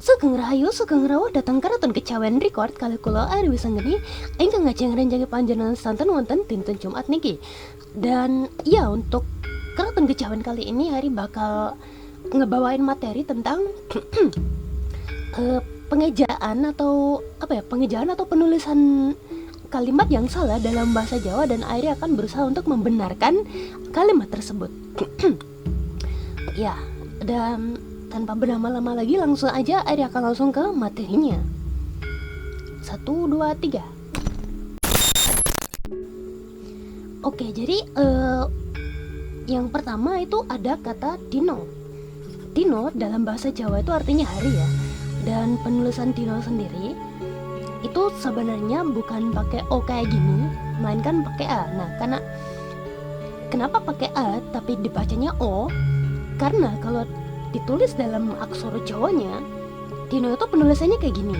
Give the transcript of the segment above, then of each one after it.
Sugeng Rahayu, Sugeng Rawuh datang karaton kecawen record kali kula Ari Wisanggeni ingkang ngajeng rencangi panjenengan santen wonten dinten Jumat niki. Dan ya untuk karaton kecawen kali ini Ari bakal ngebawain materi tentang pengejaan atau pengejaan atau penulisan kalimat yang salah dalam bahasa Jawa, dan Ari akan berusaha untuk membenarkan kalimat tersebut. Ya, dan tanpa berlama-lama lagi langsung aja Ari akan langsung ke materinya. 1, 2, 3. Oke, jadi yang pertama itu ada kata dino. Dino dalam bahasa Jawa itu artinya hari ya. Dan penulisan dino sendiri itu sebenarnya bukan pakai O kayak gini, melainkan pakai A. Nah, kenapa pakai A tapi dibacanya O? Karena kalau ditulis dalam aksara Jawanya, dino itu penulisannya kayak gini.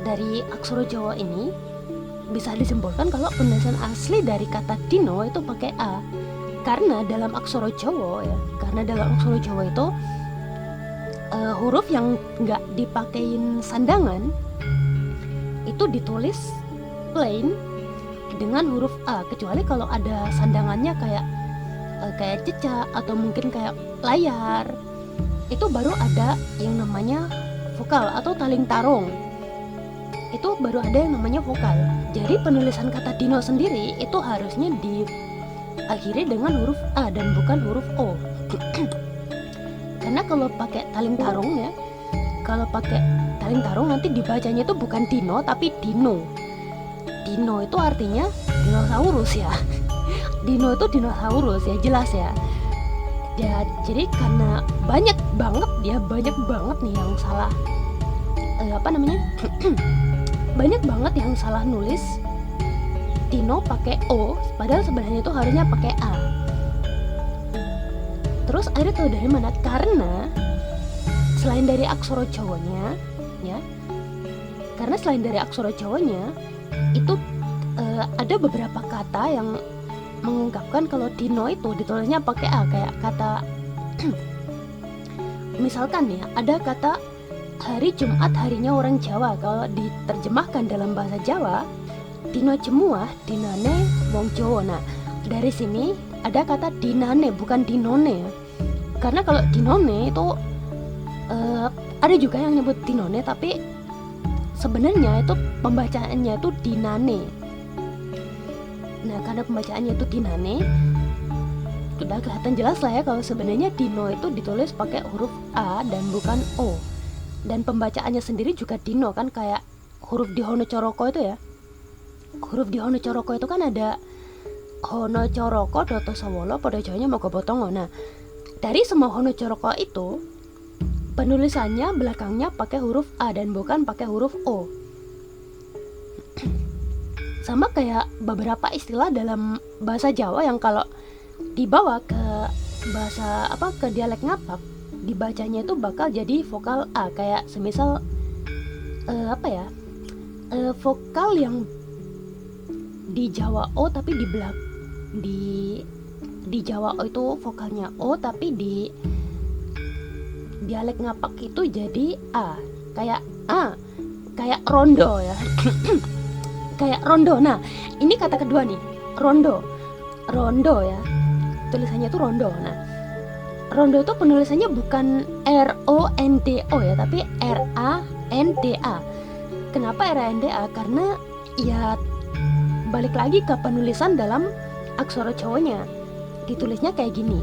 Dari aksara Jawa ini bisa disimpulkan kalau penulisan asli dari kata dino itu pakai A. Karena dalam aksara Jawa itu huruf yang nggak dipakein sandangan itu ditulis plain dengan huruf A, kecuali kalau ada sandangannya kayak cecak atau mungkin kayak layar, itu baru ada yang namanya vokal atau taling tarung, itu baru ada yang namanya vokal. Jadi penulisan kata dino sendiri itu harusnya diakhiri dengan huruf A dan bukan huruf O. Karena kalau pakai taling tarung nanti dibacanya itu bukan dino tapi dino. Dino itu artinya dinosaurus ya. Dino itu dinosaurus ya, jelas ya. Jadi karena banyak banget nih yang salah banyak banget yang salah nulis dino pakai O, padahal sebenarnya itu harusnya pakai A. Terus akhirnya tahu dari mana? Karena selain dari aksara Jawanya itu ada beberapa kata yang mengungkapkan kalau dino itu ditulisnya pakai A, kayak kata misalkan ya, ada kata hari Jumat harinya orang Jawa. Kalau diterjemahkan dalam bahasa Jawa, dino jemuah dinane wong Jawa. Nah, dari sini ada kata dinane bukan dinone. Karena kalau dinone itu ada juga yang nyebut dinone, tapi sebenarnya itu pembacaannya itu dinane. Nah, karena pembacaannya itu dinane, sudah kelihatan jelas lah ya kalau sebenarnya dino itu ditulis pakai huruf A dan bukan O. Dan pembacaannya sendiri juga dino kan, kayak huruf di Hono Coroko itu ya. Huruf di Hono Coroko itu kan ada Hono Coroko Doto Sawolo pada Jawanya Mogo Botongo. Nah, dari semua Hono Coroko itu penulisannya belakangnya pakai huruf A dan bukan pakai huruf O. Sama kayak beberapa istilah dalam bahasa Jawa yang kalau dibawa ke ke dialek Ngapak, dibacanya itu bakal jadi vokal A, kayak semisal vokal yang di Jawa O tapi di Jawa O itu vokalnya O, tapi di dialek Ngapak itu jadi A, kayak rondo ya. Kayak rondo. Nah, ini kata kedua nih, rondo ya, tulisannya itu rondo. Nah, rondo itu penulisannya bukan RONDO ya, tapi RANDA. Kenapa RANDA? Karena ya balik lagi ke penulisan dalam aksara Jawanya, ditulisnya kayak gini.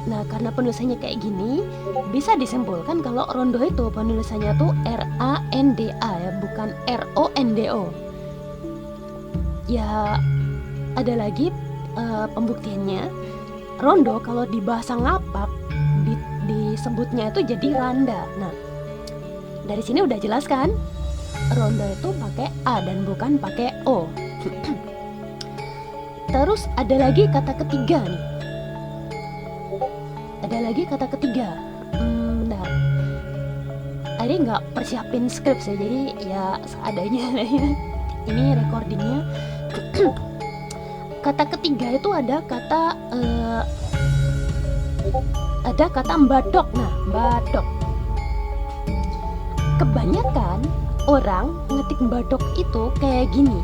Nah, karena penulisannya kayak gini, bisa disimpulkan kalau rondo itu penulisannya tuh RANDA ya, bukan RONDO. Ya, ada lagi pembuktiannya. Rondo kalau di bahasa Ngapak disebutnya itu jadi randa. Nah, dari sini udah jelas kan? Rondo itu pakai A dan bukan pakai O. Terus ada lagi kata ketiga nih. Nah, Ari nggak persiapin skrip sih, jadi ya seadanya lah ya. Ini recordingnya. Kata ketiga itu ada ada kata mbadok. Nah, mbadok. Kebanyakan orang ngetik mbadok itu kayak gini.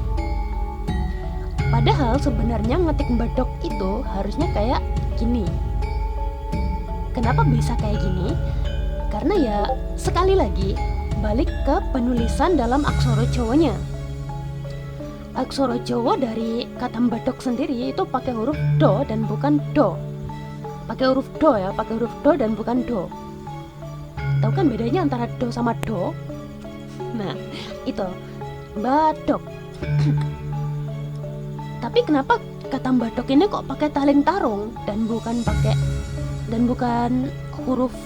Padahal sebenarnya ngetik mbadok itu harusnya kayak gini. Kenapa bisa kayak gini? Karena ya sekali lagi balik ke penulisan dalam aksara Jawanya. Aksara Jawa dari kata mbadok sendiri itu pakai huruf do dan bukan do. Pakai huruf do ya, pakai huruf do dan bukan do. Tahu kan bedanya antara do sama do? Nah, itu mbadok. Tapi kenapa kata mbadok ini kok pakai taling tarung dan bukan huruf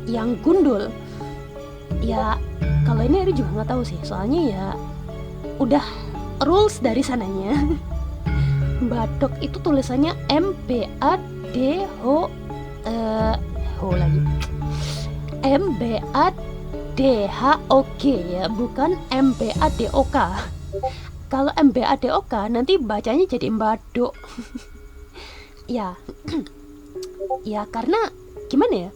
yang gundul? Ya, kalau ini Ari juga nggak tahu sih. Soalnya ya udah rules dari sananya. Mbadok itu tulisannya MBADH MBADHOG ya, bukan MBADOK. Kalau MBADOK nanti bacanya jadi mbadok. Ya. Ya karena gimana ya?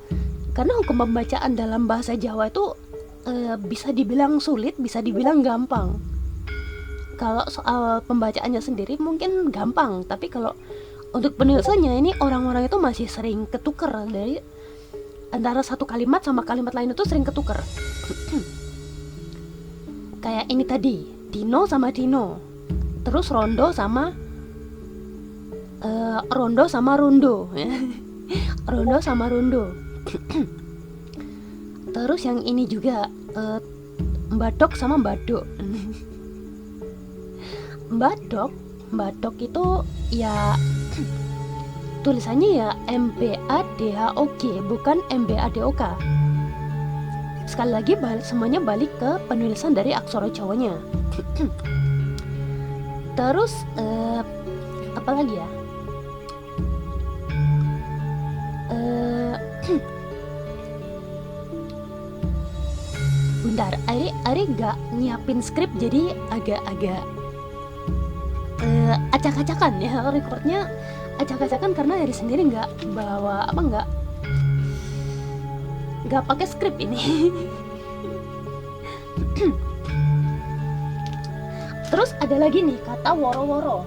Karena hukum pembacaan dalam bahasa Jawa itu bisa dibilang sulit, bisa dibilang gampang. Kalau soal pembacaannya sendiri mungkin gampang, tapi kalau untuk penulisannya ini orang-orang itu masih sering ketuker dari antara satu kalimat sama kalimat lain itu sering ketuker. Kayak ini tadi, Dino sama Dino, terus rondo sama rondo sama rundo. Rondo sama rundo. Terus yang ini juga mbadok sama mbadok. Mbadok itu ya tulisannya ya MBADHOG bukan MBADOK. Sekali lagi semuanya balik ke penulisan dari aksara Jawanya. Terus apa lagi ya? Bentar, Ari gak nyiapin skrip jadi agak-agak acak-acakan ya, recordnya acak-acakan karena Ari sendiri nggak bawa nggak pakai skrip ini. Terus ada lagi nih kata woro-woro.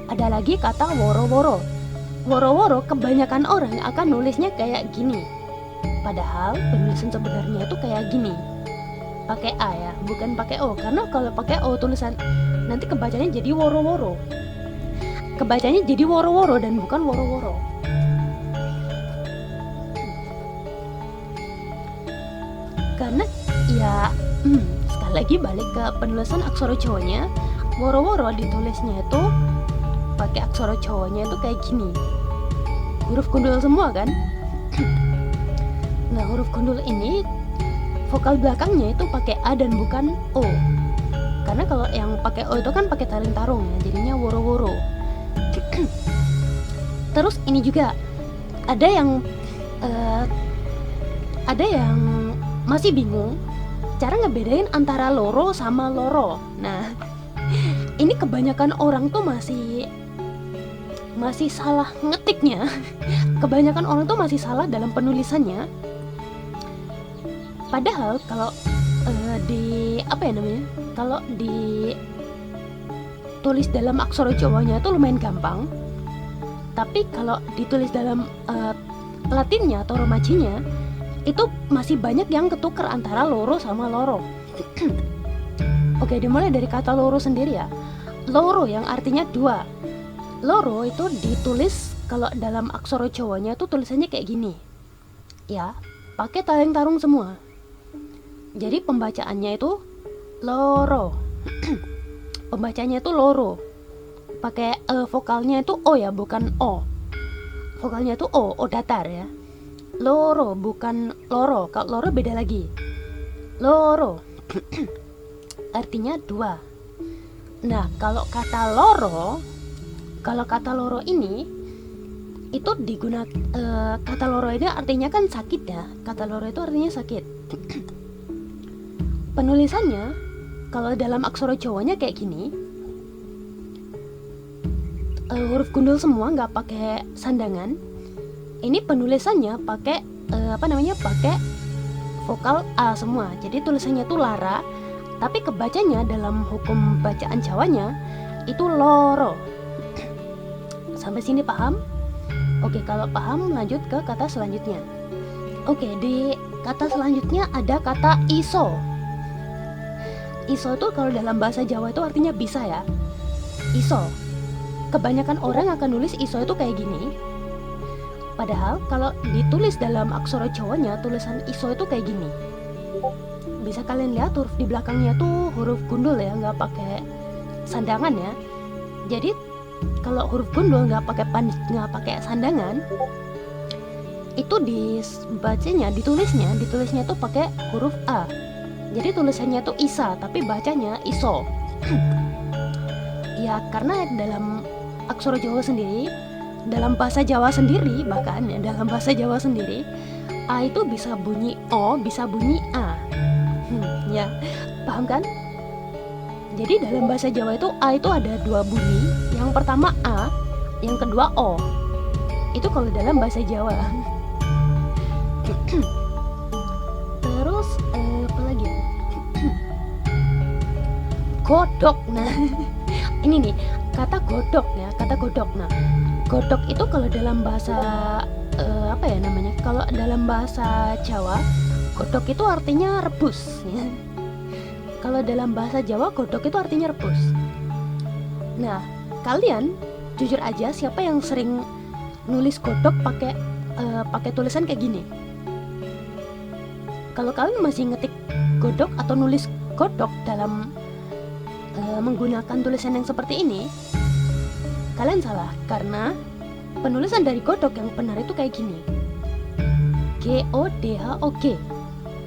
Ada lagi kata woro-woro. Woro-woro kebanyakan orang akan nulisnya kayak gini. Padahal penulisan sebenarnya itu kayak gini. Pakai A ya, bukan pakai O. Karena kalau pakai O tulisan nanti kebacanya jadi woro-woro. Kebacanya jadi woro-woro dan bukan woro-woro. Karena ya sekali lagi balik ke penulisan aksara Jawanya. Woro-woro ditulisnya itu pakai aksara Jawanya itu kayak gini. Huruf gundul semua kan? Nah, huruf gundul ini vokal belakangnya itu pakai A dan bukan O. Karena kalau yang pakai O itu kan pakai taring tarung ya, jadinya woro-woro. Terus ini juga ada yang masih bingung cara ngebedain antara loro sama loro. Nah, ini kebanyakan orang tuh masih salah ngetiknya. Kebanyakan orang tuh masih salah dalam penulisannya. Padahal kalau kalau ditulis dalam aksara Jawanya itu lumayan gampang. Tapi kalau ditulis dalam Latinnya atau Romajinya itu masih banyak yang ketuker antara loro sama loro. Oke, dimulai dari kata loro sendiri ya. Loro yang artinya dua. Loro itu ditulis kalau dalam aksara Jawanya itu tulisannya kayak gini. Ya, pakai taring tarung semua. Jadi pembacaannya itu loro. Pembacanya itu loro. Pakai vokalnya itu O ya, bukan O. Vokalnya itu O datar ya. Loro bukan loro. Kalau loro beda lagi. Loro. Artinya dua. Nah, kalau kata loro ini itu digunakan kata loro ini artinya kan sakit ya. Kata loro itu artinya sakit. Penulisannya kalau dalam aksara Jawanya kayak gini, huruf gundul semua, nggak pakai sandangan. ini penulisannya pakai pakai vokal A semua. Jadi tulisannya tuh Lara, tapi kebacanya dalam hukum bacaan Jawanya itu loro. Sampai sini paham? Oke, kalau paham lanjut ke kata selanjutnya. Oke, di kata selanjutnya ada kata iso. Iso itu kalau dalam bahasa Jawa itu artinya bisa ya. Iso. Kebanyakan orang akan nulis iso itu kayak gini. Padahal kalau ditulis dalam aksara Jawanya, tulisan iso itu kayak gini. Bisa kalian lihat huruf di belakangnya tuh huruf gundul ya, nggak pakai sandangan ya. Jadi kalau huruf gundul nggak pakai sandangan, itu ditulisnya tuh pakai huruf A. Jadi tulisannya tuh Isa, tapi bacanya Iso. Ya karena dalam aksara Jawa sendiri, dalam bahasa Jawa sendiri bahkan ya, dalam bahasa Jawa sendiri A itu bisa bunyi O, bisa bunyi A. Ya, paham kan? Jadi dalam bahasa Jawa itu A itu ada dua bunyi. Yang pertama A, yang kedua O. Itu kalau dalam bahasa Jawa. Terus apa lagi? Godok. Nah, ini nih kata godok ya, kata godok. Nah, godok itu kalau dalam bahasa Kalau dalam bahasa Jawa, godok itu artinya rebus. Ya. Kalau dalam bahasa Jawa, godok itu artinya rebus. Nah, kalian jujur aja siapa yang sering nulis godok pakai tulisan kayak gini? Kalau kalian masih ngetik godok atau nulis godok dalam menggunakan tulisan yang seperti ini, kalian salah, karena penulisan dari godok yang benar itu kayak gini. G-O-D-H-O-G.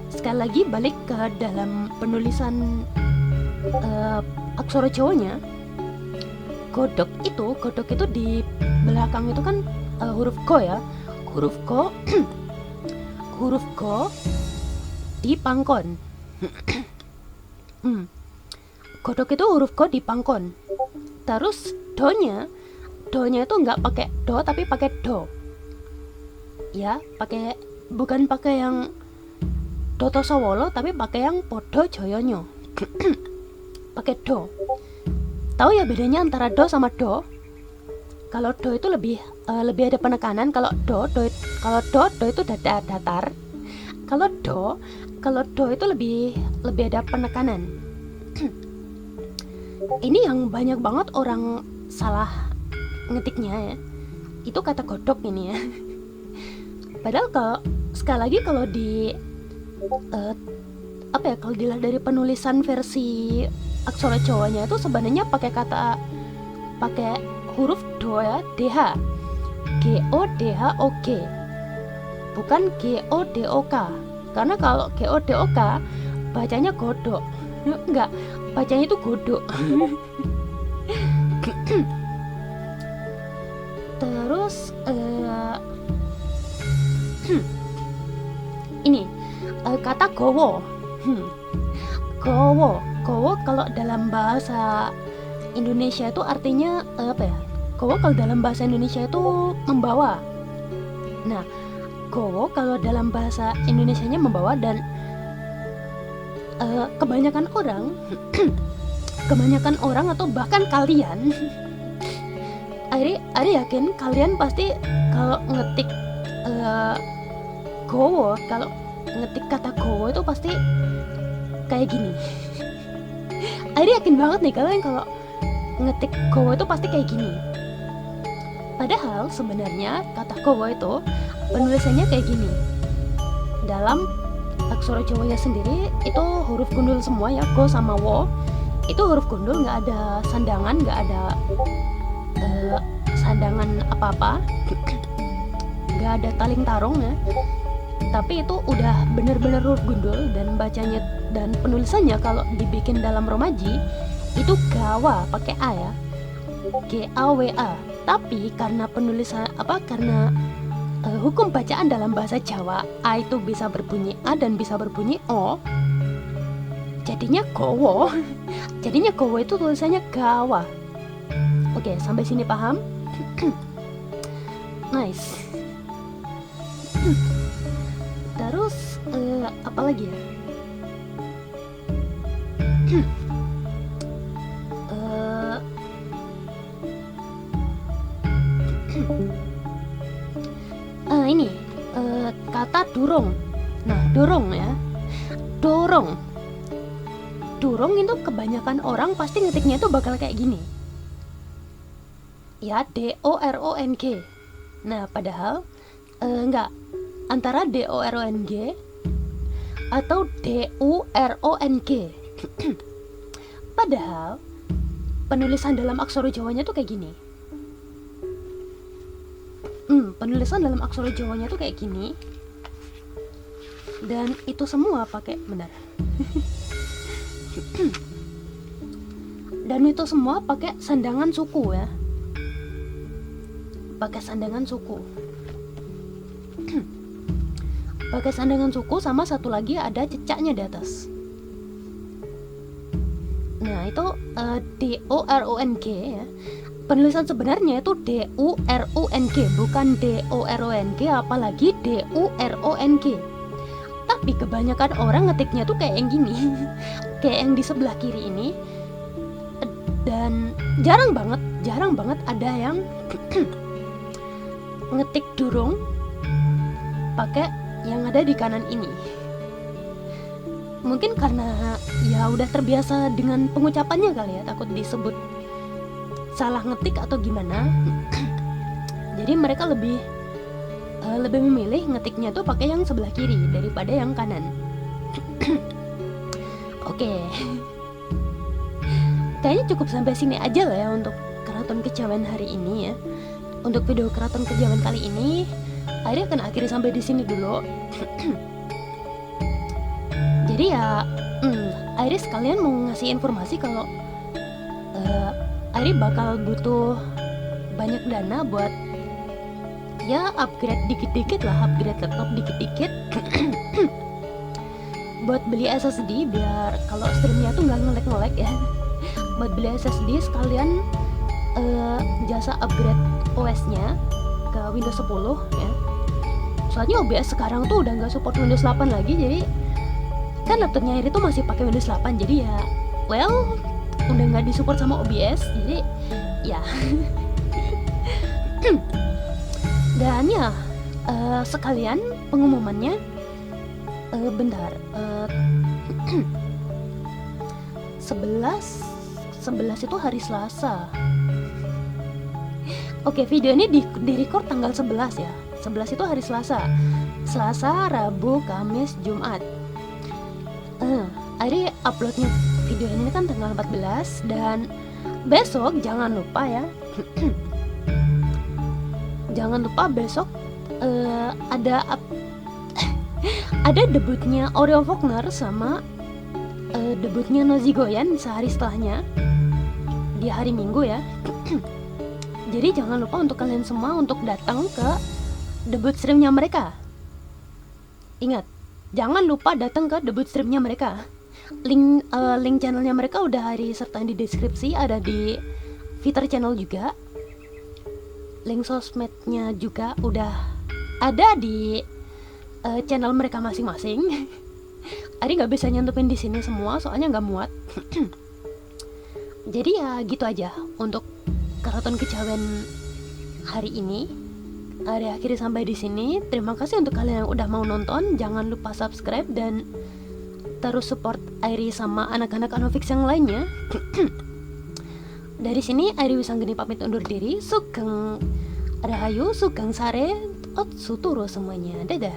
Sekali lagi balik ke dalam penulisan aksara Jawanya, godok itu di belakang itu kan huruf go ya, huruf go huruf go dipangkon. Godok itu huruf go dipangkon. Terus donya itu nggak pakai do tapi pakai do. Ya, bukan pakai yang Doto Sawolo tapi pakai yang podo joyonyo. Pakai do. Tahu ya bedanya antara do sama do? Kalau do itu lebih ada penekanan, kalau do itu datar. Kalau do itu lebih ada penekanan. Ini yang banyak banget orang salah ngetiknya ya. Itu kata godok ini ya. Padahal sekali lagi kalau kalau dilihat dari penulisan versi aksara Jawanya itu sebenarnya pakai huruf do ya, DH. G-O-D-H-O-G. Bukan G-O-D-O-K. Karena kalau G-O-D-O-K bacanya godok. Enggak, bacanya itu godok. Terus ini kata gowo. Gowo kalau dalam bahasa Indonesia itu artinya gowo kalau dalam bahasa Indonesia itu membawa. Nah, gowo kalau dalam bahasa Indonesianya membawa, dan kebanyakan orang atau bahkan kalian Ari yakin kalian pasti kalau ngetik gowo, kalau ngetik kata gowo itu pasti kayak gini. Ari yakin banget nih kalian kalau ngetik gowo itu pasti kayak gini. Padahal sebenarnya kata gowo itu penulisannya kayak gini. Dalam aksara Jawanya sendiri itu huruf gundul semua ya, go sama wo. Itu huruf gundul, nggak ada sandangan, nggak ada sandangan apa-apa, nggak ada taling tarung ya. Tapi itu udah bener-bener huruf gundul, dan bacanya dan penulisannya kalau dibikin dalam romaji itu gawa pakai a ya, G-A-W-A. Tapi karena hukum bacaan dalam bahasa Jawa, a itu bisa berbunyi a dan bisa berbunyi o, jadinya gowo. Jadinya gowo itu tulisannya gawa. Oke, sampai sini paham? Nice. Terus apa lagi ya? Ini kata durung. Nah, dorong ya. Dorong. Dorong itu kebanyakan orang pasti ngetiknya itu bakal kayak gini. Ya, D-O-R-O-N-G. Nah, padahal enggak. Antara D-O-R-O-N-G atau D-U-R-O-N-G. Padahal penulisan dalam aksara Jawanya tuh kayak gini. Penulisan dalam aksara Jawanya tuh kayak gini. Dan itu semua pakai benar. Dan itu semua pakai sandangan suku ya. Pakai sandangan suku. Pakai sandangan suku sama satu lagi ada cecaknya di atas. Nah, itu D-O-R-O-N-G ya. Penulisan sebenarnya itu D-U-R-U-N-G, bukan D-O-R-O-N-G, apalagi D-U-R-O-N-G. Tapi kebanyakan orang ngetiknya tuh kayak yang gini. Kayak yang di sebelah kiri ini. Dan jarang banget ada yang ngetik durung pakai yang ada di kanan ini. Mungkin karena ya udah terbiasa dengan pengucapannya kali ya, takut disebut salah ngetik atau gimana. Jadi mereka lebih memilih ngetiknya tuh pakai yang sebelah kiri daripada yang kanan. Oke. Kayaknya cukup sampai sini aja lah ya untuk Keraton Kejawen hari ini ya. Untuk video Keraton Kejawen kali ini, Airi akan akhiri sampai di sini dulu. Jadi ya, Airi sekalian mau ngasih informasi kalau Airi bakal butuh banyak dana buat ya upgrade dikit-dikit lah, upgrade laptop dikit-dikit. Buat beli SSD biar kalau streamnya tuh nggak ngelek-ngelek ya. Buat beli SSD sekalian jasa upgrade OS-nya ke Windows 10 ya. Soalnya OBS sekarang tuh udah nggak support Windows 8 lagi, jadi kan laptopnya Airi tuh masih pakai Windows 8, jadi ya well udah nggak disupport sama OBS, jadi ya. Dan ya sekalian pengumumannya bentar 11 itu hari Selasa. Oke, video ini di record tanggal 11 ya. 11 itu hari Selasa. Selasa, Rabu, Kamis, Jumat. Airi uploadnya video ini kan tanggal 14 dan besok jangan lupa ya. Jangan lupa besok ada debutnya Orion Faulkner sama debutnya Nozi Goyan sehari setelahnya di hari Minggu ya. Jadi jangan lupa untuk kalian semua untuk datang ke debut streamnya mereka. Ingat, jangan lupa datang ke debut streamnya mereka. Link channelnya mereka udah Airi sertain di deskripsi, ada di Twitter channel juga. Link sosmednya juga udah ada di channel mereka masing-masing. Airi nggak bisa nyantumin di sini semua, soalnya nggak muat. Jadi ya gitu aja untuk Keraton Kejawen hari ini. Airi akhiri sampai di sini. Terima kasih untuk kalian yang udah mau nonton. Jangan lupa subscribe dan terus support Airi sama anak-anak Anofix yang lainnya. Dari sini Airi Wisanggeni pamit undur diri. Sugeng Rahayu, Sugeng Sare, Otsuturu semuanya. Dadah.